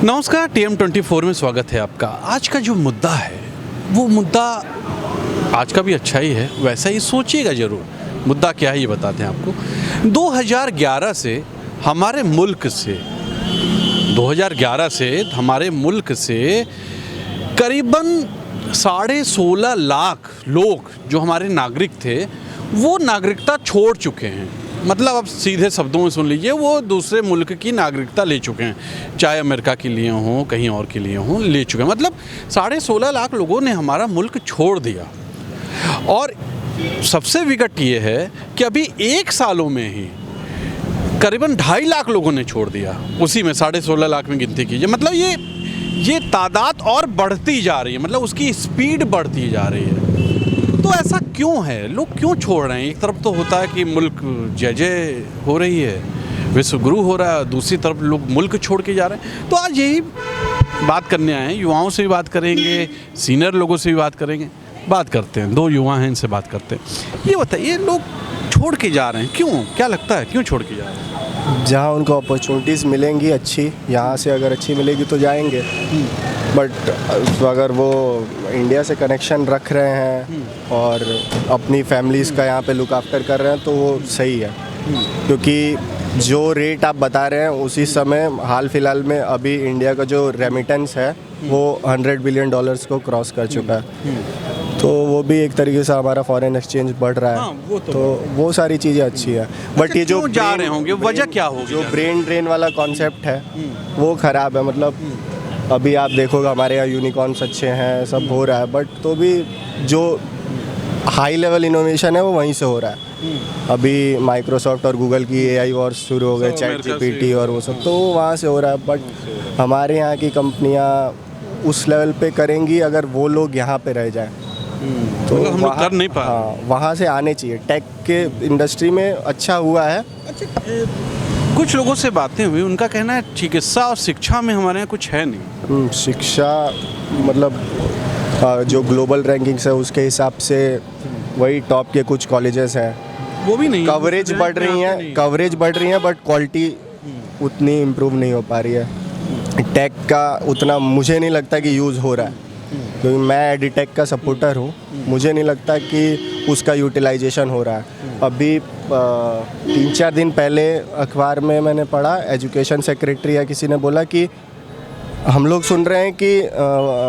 नमस्कार, TM24 में स्वागत है आपका। आज का जो मुद्दा है वो मुद्दा आज का भी अच्छा ही है, वैसा ही सोचिएगा ज़रूर। मुद्दा क्या है ये बताते हैं आपको। 2011 से हमारे मुल्क से करीबन 16.5 लाख लोग जो हमारे नागरिक थे वो नागरिकता छोड़ चुके हैं। मतलब अब सीधे शब्दों में सुन लीजिए, वो दूसरे मुल्क की नागरिकता ले चुके हैं, चाहे अमेरिका के लिए हों, कहीं और के लिए हों, ले चुके हैं। मतलब 16.5 लाख लोगों ने हमारा मुल्क छोड़ दिया। और सबसे विकट ये है कि अभी 1 सालों में ही करीबन 2.5 लाख लोगों ने छोड़ दिया, उसी में 16.5 लाख में गिनती कीजिए। मतलब ये तादाद और बढ़ती जा रही है, मतलब उसकी स्पीड बढ़ती जा रही है। तो ऐसा क्यों है, लोग क्यों छोड़ रहे हैं? एक तरफ तो होता है कि मुल्क जय जय हो रही है, विश्व गुरु हो रहा है, दूसरी तरफ लोग मुल्क छोड़ के जा रहे हैं। तो आज यही बात करने आए हैं, युवाओं से भी बात करेंगे, सीनियर लोगों से भी बात करेंगे। बात करते हैं, 2 युवा हैं, इनसे बात करते हैं। ये बताइए, लोग छोड़ के जा रहे हैं क्यों? क्या लगता है क्यों छोड़ के जा रहे हैं? जहाँ उनको अपॉर्चुनिटीज़ मिलेंगी अच्छी, यहाँ से अगर अच्छी मिलेगी तो जाएंगे। बट अगर वो इंडिया से कनेक्शन रख रहे हैं और अपनी फैमिलीज़ का यहाँ पे लुक आफ्टर कर रहे हैं तो वो सही है। क्योंकि जो रेट आप बता रहे हैं उसी समय हाल फिलहाल में अभी इंडिया का जो रेमिटेंस है वो $100 बिलियन को क्रॉस कर चुका है। तो वो भी एक तरीके से हमारा फॉरेन एक्सचेंज बढ़ रहा है। वो तो वो सारी चीज़ें अच्छी है। बट ये जो जा रहे होंगे, वजह क्या होगी? जो ब्रेन ड्रेन वाला कॉन्सेप्ट है वो ख़राब है। मतलब अभी आप देखोगे हमारे यहाँ यूनिकॉर्न्स अच्छे हैं, सब हो रहा है, बट तो भी जो हाई लेवल इनोवेशन है वो वहीं से हो रहा है। अभी माइक्रोसॉफ्ट और गूगल की AI वॉर्स शुरू हो गए, ChatGPT और वो सब, तो वहाँ से हो रहा है। बट हमारे यहाँ की कंपनियाँ उस लेवल पे करेंगी अगर वो लोग यहाँ पे रह जाएं। तो हम लोग कर नहीं पा रहे। हाँ, वहाँ से आने चाहिए। टेक के इंडस्ट्री में अच्छा हुआ है। कुछ लोगों से बातें हुई, उनका कहना है चिकित्सा और शिक्षा में हमारे यहाँ कुछ है नहीं। शिक्षा मतलब जो ग्लोबल रैंकिंग्स है उसके हिसाब से वही टॉप के कुछ कॉलेजेस हैं, वो भी नहीं। कवरेज बढ़ रही है बट क्वालिटी उतनी इम्प्रूव नहीं हो पा रही है। टेक का उतना मुझे नहीं लगता कि यूज़ हो रहा है, क्योंकि मैं एडिटेक का सपोर्टर हूँ। मुझे नहीं लगता कि उसका यूटिलाइजेशन हो रहा है। अभी 3-4 दिन पहले अखबार में मैंने पढ़ा, एजुकेशन सेक्रेटरी या किसी ने बोला कि हम लोग सुन रहे हैं कि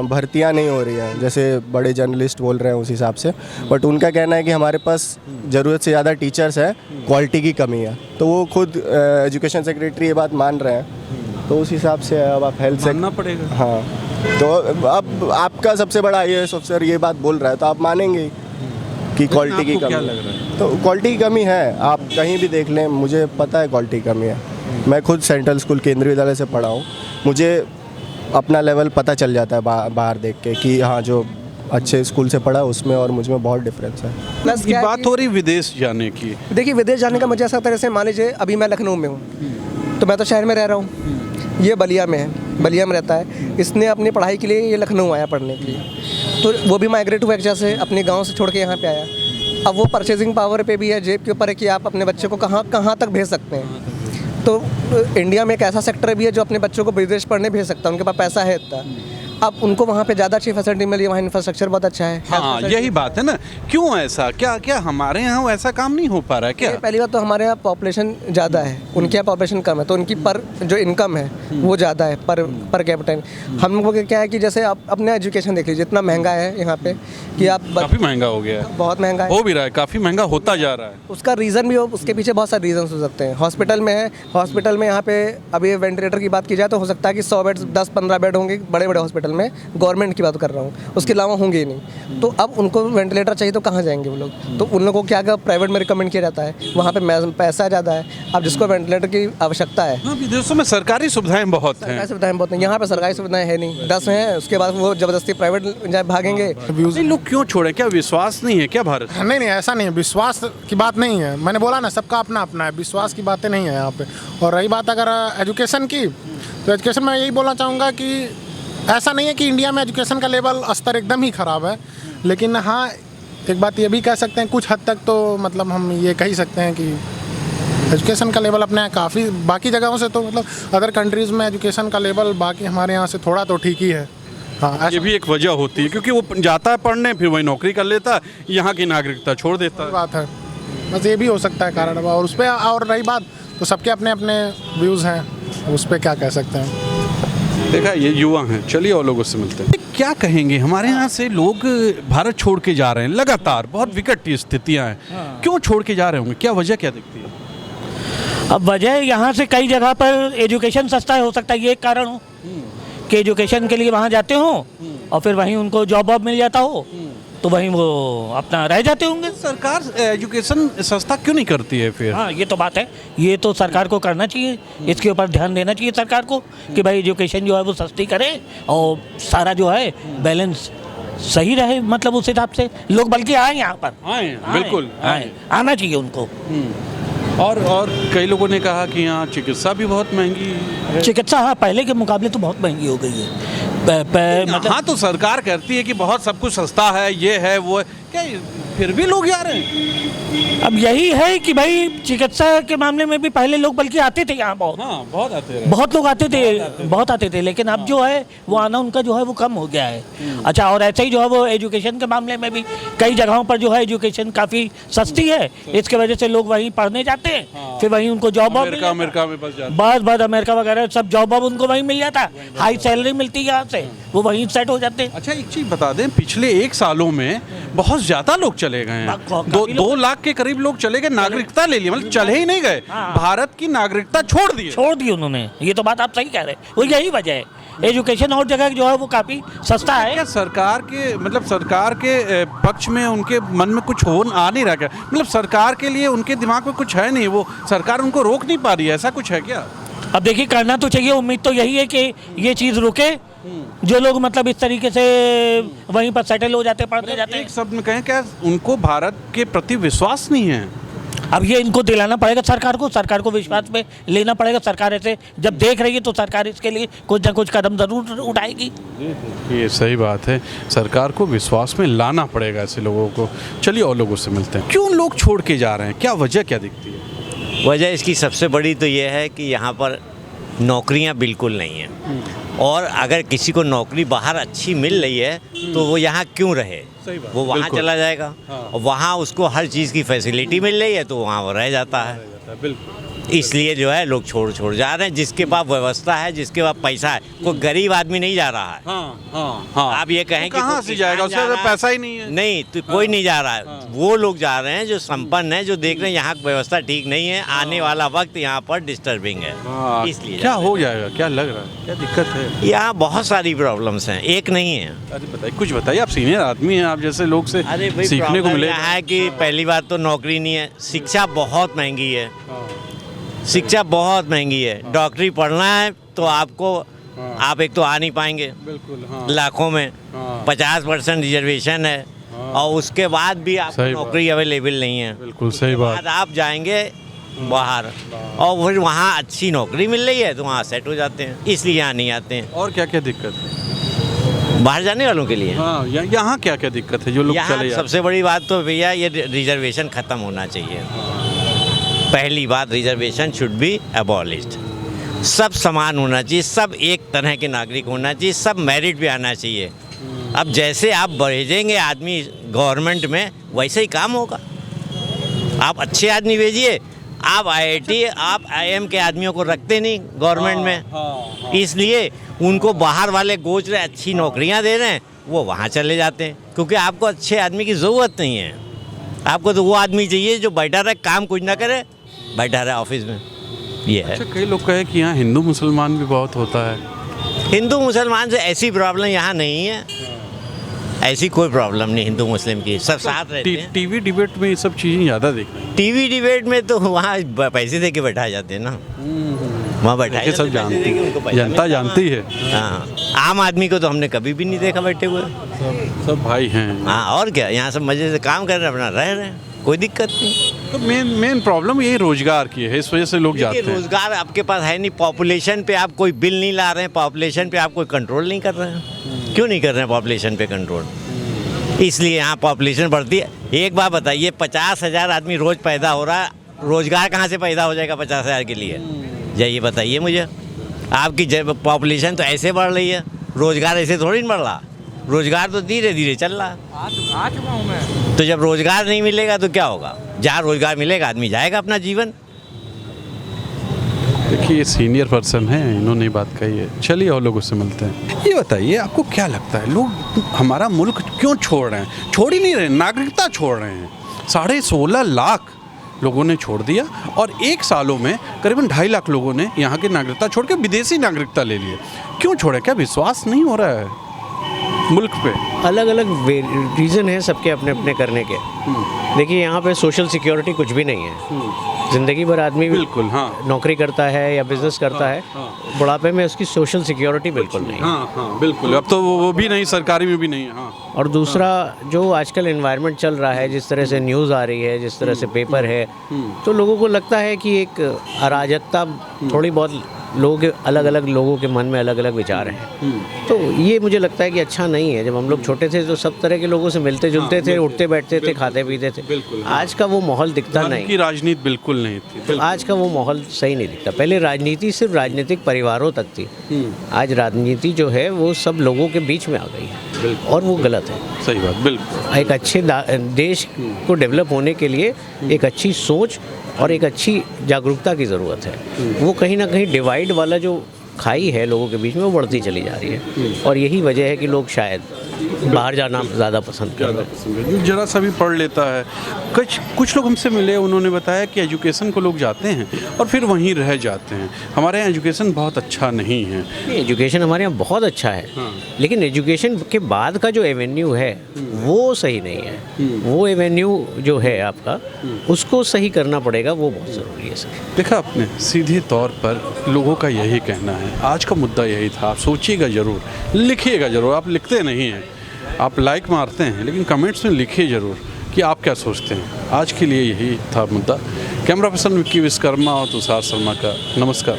भर्तियां नहीं हो रही हैं, जैसे बड़े जर्नलिस्ट बोल रहे हैं उस हिसाब से। बट उनका कहना है कि हमारे पास ज़रूरत से ज़्यादा टीचर्स हैं, क्वालिटी की कमी है। तो वो खुद एजुकेशन सेक्रेटरी ये बात मान रहे हैं। तो उस हिसाब से अब आप हेल्थ से मानना पड़ेगा। हाँ, तो अब आपका सबसे बड़ा IAS ऑफिसर ये बात बोल रहा है तो आप मानेंगे कि क्वालिटी की कमी है। तो क्वालिटी की कमी है, आप कहीं भी देख लें, मुझे पता है क्वालिटी की कमी है। मैं खुद सेंट्रल स्कूल केंद्रीय विद्यालय से पढ़ा हूँ, मुझे अपना लेवल पता चल जाता है बाहर देख के कि हाँ, जो अच्छे स्कूल से पढ़ा उसमें और मुझ में बहुत डिफरेंस है। प्लस ये बात हो रही विदेश जाने की। देखिए, विदेश जाने का मुझे ऐसा लगता है, जैसे मान लीजिए अभी मैं लखनऊ में हूँ, तो मैं तो शहर में रह रहा हूँ, ये बलिया में है, बलिया में रहता है। इसने अपनी पढ़ाई के लिए ये लखनऊ आया पढ़ने के लिए, तो वो भी माइग्रेट हुआ एक जगह से, अपने गांव से छोड़ के यहाँ पे आया। अब वो परचेजिंग पावर पे भी है, जेब के ऊपर है कि आप अपने बच्चे को कहाँ तक भेज सकते हैं। तो इंडिया में एक ऐसा सेक्टर भी है जो अपने बच्चों को विदेश पढ़ने भेज सकता है, उनके पास पैसा है इतना। अब उनको वहाँ पे ज़्यादा अच्छी फैसिलिटी मिली है, वहाँ इंफ्रास्ट्रक्चर बहुत अच्छा है। हाँ, यही बात है ना। क्यों ऐसा, क्या हमारे यहाँ ऐसा काम नहीं हो पा रहा है क्या? पहली बात तो हमारे यहाँ पॉपुलेशन ज़्यादा है, उनके यहाँ पॉपुलेशन कम है, तो उनकी पर जो इनकम है वो ज़्यादा है पर कैपिटल। हम लोगों को क्या है कि जैसे आप अपना एजुकेशन देख लीजिए, इतना महंगा है यहाँ पे कि आप काफ़ी महंगा हो गया है। बहुत महंगा हो भी रहा है, काफ़ी महंगा होता जा रहा है। उसका रीज़न भी हो, उसके पीछे बहुत सारे रीजन हो सकते हैं। हॉस्पिटल में है, हॉस्पिटल में यहाँ पे अभी वेंटिलेटर की बात की जाए तो हो सकता है कि 100 बेड 10-15 बेड होंगे बड़े बड़े हॉस्पिटल में, गवर्नमेंट की बात कर रहा हूँ, उसके अलावा होंगे ही नहीं। तो अब उनको वेंटिलेटर चाहिए तो कहाँ जाएंगे वो लोग? तो उन लोगों को क्या प्राइवेट में रिकमेंड किया जाता है, वहाँ पे पैसा ज़्यादा है। अब जिसको वेंटिलेटर की आवश्यकता है, विदेशों में सरकारी सुविधाएं बहुत हैं। सरकारी सुविधाएं बहुत हैं, यहाँ पे सरकारी सुविधाएं है नहीं, 10 हैं, उसके बाद वो ज़बरदस्ती प्राइवेट भागेंगे। लोग क्यों छोड़े? क्या विश्वास नहीं है क्या भारत? नहीं, ऐसा नहीं है, विश्वास की बात नहीं है। मैंने बोला ना, सबका अपना अपना है, विश्वास की बातें नहीं है यहाँ पे। और रही बात अगर एजुकेशन की, तो एजुकेशन में यही बोलना चाहूँगा कि ऐसा नहीं है कि इंडिया में एजुकेशन का लेवल स्तर एकदम ही ख़राब है, लेकिन हाँ, एक बात ये भी कह सकते हैं कुछ हद तक, तो मतलब हम ये कह ही सकते हैं कि एजुकेशन का लेवल अपने यहाँ काफ़ी, बाकी जगहों से तो मतलब अदर कंट्रीज़ में एजुकेशन का लेवल बाकी हमारे यहाँ से थोड़ा तो ठीक ही है। हाँ, ये भी एक वजह होती है क्योंकि वो जाता है पढ़ने, फिर वही नौकरी कर लेता है, यहाँ की नागरिकता छोड़ देता है। बात है, बस ये भी हो सकता है कारण। और उस पर और रही बात तो सबके अपने अपने व्यूज़ हैं, उस पर क्या कह सकते हैं। देखा, ये युवा हैं। चलिए और लोगों से मिलते हैं। क्या कहेंगे, हमारे यहाँ से लोग भारत छोड़ के जा रहे हैं लगातार, बहुत विकट स्थितियाँ हैं, क्यों छोड़ के जा रहे होंगे, क्या वजह क्या दिखती है? अब वजह यहाँ से कई जगह पर एजुकेशन सस्ता हो सकता है, ये एक कारण हो कि एजुकेशन के लिए वहाँ जाते हो और फिर वहीं उनको जॉब वॉब मिल जाता हो तो वहीं वो अपना रह जाते होंगे। सरकार एजुकेशन सस्ता क्यों नहीं करती है फिर? हाँ, ये तो बात है, ये तो सरकार को करना चाहिए, इसके ऊपर ध्यान देना चाहिए सरकार को कि भाई एजुकेशन जो है वो सस्ती करे और सारा जो है बैलेंस सही रहे, मतलब उस हिसाब से लोग बल्कि आए यहाँ पर। आए, बिल्कुल आए, आना चाहिए उनको। और कई लोगों ने कहा कि यहाँ चिकित्सा भी बहुत महंगी है। चिकित्सा हाँ पहले के मुकाबले तो बहुत महंगी हो गई है। मतलब हाँ, तो सरकार कहती है कि बहुत सब कुछ सस्ता है, ये है वो है, क्या फिर भी लोग जा रहे हैं? अब यही है कि भाई चिकित्सा के मामले में भी पहले लोग बल्कि आते थे यहाँ बहुत। हाँ, बहुत आते हैं, बहुत लोग आते थे लेकिन अब जो है वो आना उनका जो है वो कम हो गया है। अच्छा, और ऐसे ही जो है वो एजुकेशन के मामले में भी कई जगहों पर जो है एजुकेशन काफ़ी सस्ती है, इसके वजह से लोग वहीं पढ़ने जाते हैं, फिर वहीं उनको जॉब वॉब अमेरिका में बस जाते हैं। बस अमेरिका वगैरह सब जॉब वॉब उनको वहीं मिल जाता है, हाई सैलरी मिलती है यहाँ से, वो वहीं सेट हो जाते हैं। अच्छा, एक चीज बता दें, पिछले 1 सालों में बहुत ज्यादा लोग चले गए हैं, काफी 2 लाख के करीब लोग चले गए, नागरिकता ले ली, मतलब चले ही नहीं गए, भारत की नागरिकता छोड़ दी उन्होंने। ये तो बात आप सही कह रहे हैं, वो यही वजह है, एजुकेशन और जगह जो है वो काफ़ी सस्ता है। क्या सरकार के पक्ष में उनके मन में कुछ आ नहीं रहा क्या? मतलब सरकार के लिए उनके दिमाग में कुछ है नहीं, वो सरकार उनको रोक नहीं पा रही है, ऐसा कुछ है क्या? अब देखिए, करना तो चाहिए, उम्मीद तो यही है कि ये चीज़ रुके, जो लोग मतलब इस तरीके से वहीं पर सेटल हो जाते, पढ़ने जाते हैं। एक शब्द में कहें, क्या उनको भारत के प्रति विश्वास नहीं है? अब ये इनको दिलाना पड़ेगा सरकार को विश्वास में लेना पड़ेगा। सरकार ऐसे जब देख रही है तो सरकार इसके लिए कुछ ना कुछ कदम ज़रूर उठाएगी। ये सही बात है, सरकार को विश्वास में लाना पड़ेगा ऐसे लोगों को। चलिए और लोगों से मिलते हैं। क्यों लोग छोड़ के जा रहे हैं, क्या वजह क्या दिखती है? वजह इसकी सबसे बड़ी तो ये है कि यहाँ पर नौकरियाँ बिल्कुल नहीं हैं, और अगर किसी को नौकरी बाहर अच्छी मिल रही है तो वो यहाँ क्यों रहे, वो वहाँ बिल्कुल। चला जाएगा। और वहाँ उसको हर चीज़ की फैसिलिटी मिल रही है तो वहाँ वो रह जाता है। बिल्कुल, इसलिए जो है लोग छोड़ जा रहे हैं। जिसके पास व्यवस्था है, जिसके पास पैसा है, कोई गरीब आदमी नहीं जा रहा है। हाँ। आप ये कहें कि कहाँ कोई से जाएगा, किसान उसके जा पास रहा है? पैसा ही नहीं है। नहीं, तो कोई नहीं जा रहा है। वो लोग जा रहे हैं जो संपन्न है, जो देख रहे हैं यहाँ की व्यवस्था ठीक नहीं है, आने वाला वक्त यहाँ पर डिस्टर्बिंग है, इसलिए क्या हो जाएगा, क्या लग रहा है, क्या दिक्कत है? यहाँ बहुत सारी प्रॉब्लम्स हैं, एक नहीं है। अरे बताइए, कुछ बताइए, आप सीनियर आदमी हैं, आप जैसे लोग से अरे भाई, सीखने को प्रॉब्लम मिलेगा। यहाँ है कि पहली बात तो नौकरी नहीं है, शिक्षा बहुत महंगी है, शिक्षा बहुत महंगी है। डॉक्टरी पढ़ना है तो आपको आप एक तो आ नहीं पाएंगे, बिल्कुल, हाँ। लाखों में 50% रिजर्वेशन है, और उसके बाद भी आपको सही बात। नौकरी अवेलेबल नहीं है। बिल्कुल सही बात। बाद आप जाएंगे बाहर और फिर वहाँ अच्छी नौकरी मिल रही है तो वहाँ सेट हो जाते हैं, इसलिए यहाँ नहीं आते हैं और क्या क्या दिक्कत है बाहर जाने वालों के लिए। हाँ, यहाँ क्या क्या दिक्कत है जो लोग यहाँ चले जाते हैं? सबसे बड़ी बात तो भैया ये रिजर्वेशन ख़त्म होना चाहिए। पहली बात, रिजर्वेशन शुड बी अबॉलिश्ड। सब समान होना चाहिए, सब एक तरह के नागरिक होना चाहिए, सब मेरिट पे आना चाहिए। अब जैसे आप भेजेंगे आदमी गवर्नमेंट में वैसे ही काम होगा। आप अच्छे आदमी भेजिए, आप IIT आप IIM के आदमियों को रखते नहीं गवर्नमेंट में, इसलिए उनको बाहर वाले गोच रहे अच्छी नौकरियां दे रहे हैं, वो वहाँ चले जाते हैं, क्योंकि आपको अच्छे आदमी की ज़रूरत नहीं है। आपको तो वो आदमी चाहिए जो बैठा रहे, काम कुछ ना करे, बैठा रहे ऑफिस में। ये है। अच्छा, कई लोग कहे कि यहाँ हिंदू मुसलमान भी बहुत होता है। हिंदू मुसलमान से ऐसी प्रॉब्लम यहाँ नहीं है, ऐसी कोई प्रॉब्लम नहीं हिंदू मुस्लिम की, सब साथ रहते हैं। टीवी डिबेट में ये सब चीज़ें ज़्यादा देख रहे हैं। टीवी डिबेट में तो वहाँ पैसे दे के बैठाए जाते हैं ना, वहाँ बैठाए ये सब जाते हैं, पैसे दे के उनको पैसा जनता मिलता है। जानती है। हाँ, आम आदमी को तो हमने कभी भी नहीं देखा बैठे हुए। सब भाई हैं। हाँ, और क्या, यहाँ सब मजे से काम कर रहे हैं, अपना रह रहे हैं, कोई दिक्कत नहीं। तो मेन प्रॉब्लम यही रोजगार की है, इस वजह से लोग जाते देखिए, हैं। रोजगार आपके पास है नहीं, पॉपुलेशन पे आप कोई बिल नहीं ला रहे हैं, पॉपुलेशन पे आप कोई कंट्रोल नहीं कर रहे हैं। क्यों नहीं कर रहे हैं पॉपुलेशन पे कंट्रोल? इसलिए यहाँ पॉपुलेशन बढ़ती है। एक बात बताइए, 50,000 आदमी रोज पैदा हो रहा है रोजगार कहाँ से पैदा हो जाएगा 50,000 के लिए? ये बताइए मुझे। आपकी पॉपुलेशन तो ऐसे बढ़ रही है, रोजगार ऐसे थोड़ी नहीं बढ़ रहा। रोजगार तो धीरे धीरे चल रहा। आ चुका हूँ मैं। तो जब रोजगार नहीं मिलेगा तो क्या होगा? जहाँ रोजगार मिलेगा आदमी जाएगा अपना जीवन। देखिए, ये सीनियर पर्सन है, इन्होंने ये बात कही है। चलिए और लोगों से मिलते हैं। ये बताइए, आपको क्या लगता है लोग हमारा मुल्क क्यों छोड़ रहे हैं? छोड़ ही नहीं रहे, नागरिकता छोड़ रहे हैं। 16.5 लाख लोगों ने छोड़ दिया और 1 सालों में करीबन 2.5 लाख लोगों ने यहाँ की नागरिकता छोड़ के विदेशी नागरिकता ले ली है। क्यों छोड़े? क्या विश्वास नहीं हो रहा है मुल्क पे? अलग अलग रीज़न है सबके अपने अपने करने के। देखिए, यहाँ पे सोशल सिक्योरिटी कुछ भी नहीं है। ज़िंदगी भर आदमी बिल्कुल, हाँ, नौकरी करता है या बिजनेस करता है, बुढ़ापे में उसकी सोशल सिक्योरिटी बिल्कुल नहीं है। हाँ हाँ बिल्कुल। अब तो वो भी नहीं, सरकारी में भी नहीं है। हाँ। और दूसरा, जो आजकल एनवायरनमेंट चल रहा है, जिस तरह से न्यूज़ आ रही है, जिस तरह से पेपर है, तो लोगों को लगता है कि एक अराजकता, थोड़ी बहुत लोगों के अलग अलग लोगों के मन में अलग अलग विचार हैं। तो ये मुझे लगता है कि अच्छा नहीं है। जब हम लोग छोटे थे तो सब तरह के लोगों से मिलते जुलते थे, उठते बैठते थे, खाते पीते थे। आज का वो माहौल दिखता नहीं। की राजनीति बिल्कुल नहीं थी। आज का वो माहौल सही नहीं दिखता। पहले राजनीति सिर्फ राजनीतिक परिवारों तक थी। आज राजनीति जो है वो सब लोगों के बीच में आ गई है और वो गलत है। सही बात, बिल्कुल। एक अच्छे देश को डेवलप होने के लिए एक अच्छी सोच और एक अच्छी जागरूकता की ज़रूरत है। वो कहीं ना कहीं डिवाइड वाला जो खाई है लोगों के बीच में, वो बढ़ती चली जा रही है। और यही वजह है कि लोग शायद बाहर जाना ज़्यादा पसंद कर रहे हैं। जो जरा सा भी पढ़ लेता है। कुछ लोग हमसे मिले, उन्होंने बताया कि एजुकेशन को लोग जाते हैं और फिर वहीं रह जाते हैं। हमारे यहाँ एजुकेशन बहुत अच्छा नहीं है। एजुकेशन हमारे यहाँ बहुत अच्छा है, लेकिन एजुकेशन के बाद का जो एवेन्यू है वो सही नहीं है। वो एवेन्यू जो है आपका, उसको सही करना पड़ेगा, वो बहुत ज़रूरी है सर। देखा आपने, सीधे तौर पर लोगों का यही कहना है। आज का मुद्दा यही था। आप सोचिएगा ज़रूर, लिखिएगा ज़रूर। आप लिखते नहीं हैं, आप लाइक मारते हैं, लेकिन कमेंट्स में लिखिए ज़रूर कि आप क्या सोचते हैं। आज के लिए यही था मुद्दा। कैमरा पर्सन विक्की विश्वकर्मा और तुषार शर्मा का नमस्कार।